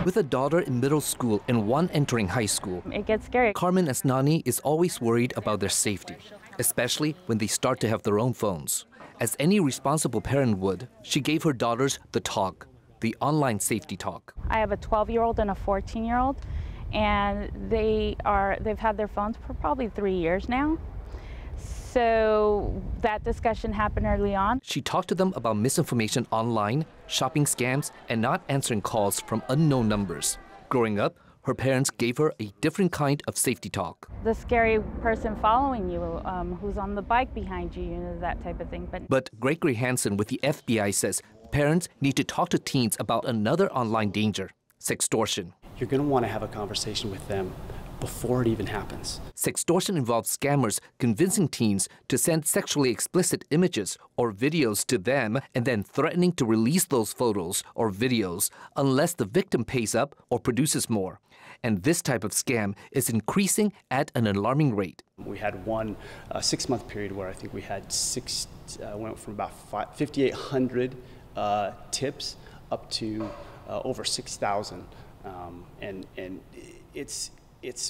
With a daughter in middle school and one entering high school, It gets scary. Carmen Asnani is always worried about their safety, especially when they start to have their own phones. As any responsible parent would, she gave her daughters the talk, the online safety talk. I have a 12-year-old and a 14-year-old, and they've had their phones for probably 3 years now. So that discussion happened early on. She talked to them about misinformation online, shopping scams, and not answering calls from unknown numbers. Growing up, her parents gave her a different kind of safety talk. The scary person following you, who's on the bike behind you, that type of thing. But Gregory Hansen with the FBI says parents need to talk to teens about another online danger, sextortion. You're going to want to have a conversation with them before it even happens. Sextortion involves scammers convincing teens to send sexually explicit images or videos to them and then threatening to release those photos or videos unless the victim pays up or produces more. And this type of scam is increasing at an alarming rate. We had one 6-month period where I think we had went from about 5,800 tips up to over 6,000. And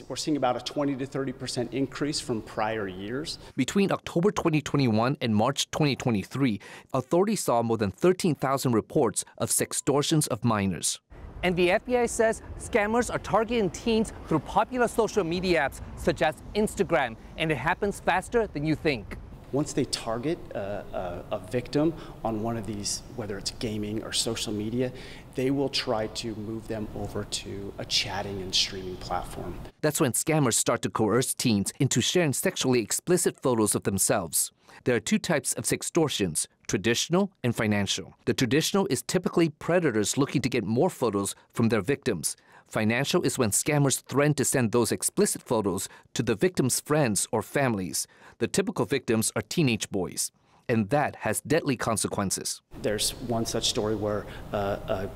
we're seeing about a 20 to 30% increase from prior years. Between October 2021 and March 2023, authorities saw more than 13,000 reports of sextortions of minors. And the FBI says scammers are targeting teens through popular social media apps such as Instagram, and it happens faster than you think. Once they target a victim on one of these, whether it's gaming or social media, they will try to move them over to a chatting and streaming platform. That's when scammers start to coerce teens into sharing sexually explicit photos of themselves. There are two types of sextortions, traditional and financial. The traditional is typically predators looking to get more photos from their victims. Financial is when scammers threaten to send those explicit photos to the victim's friends or families. The typical victims are teenage boys, and that has deadly consequences. There's one such story where a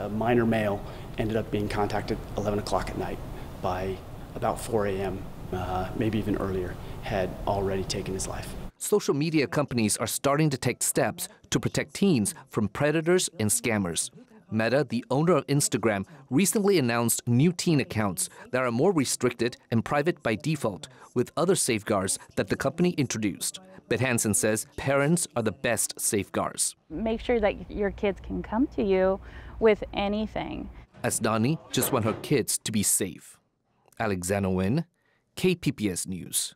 minor male ended up being contacted 11 o'clock at night by about 4 a.m., maybe even earlier, had already taken his life. Social media companies are starting to take steps to protect teens from predators and scammers. Meta, the owner of Instagram, recently announced new teen accounts that are more restricted and private by default, with other safeguards that the company introduced. But Hansen says parents are the best safeguards. Make sure that your kids can come to you with anything. Asnani just wants her kids to be safe. Alexander Nguyen, KPBS News.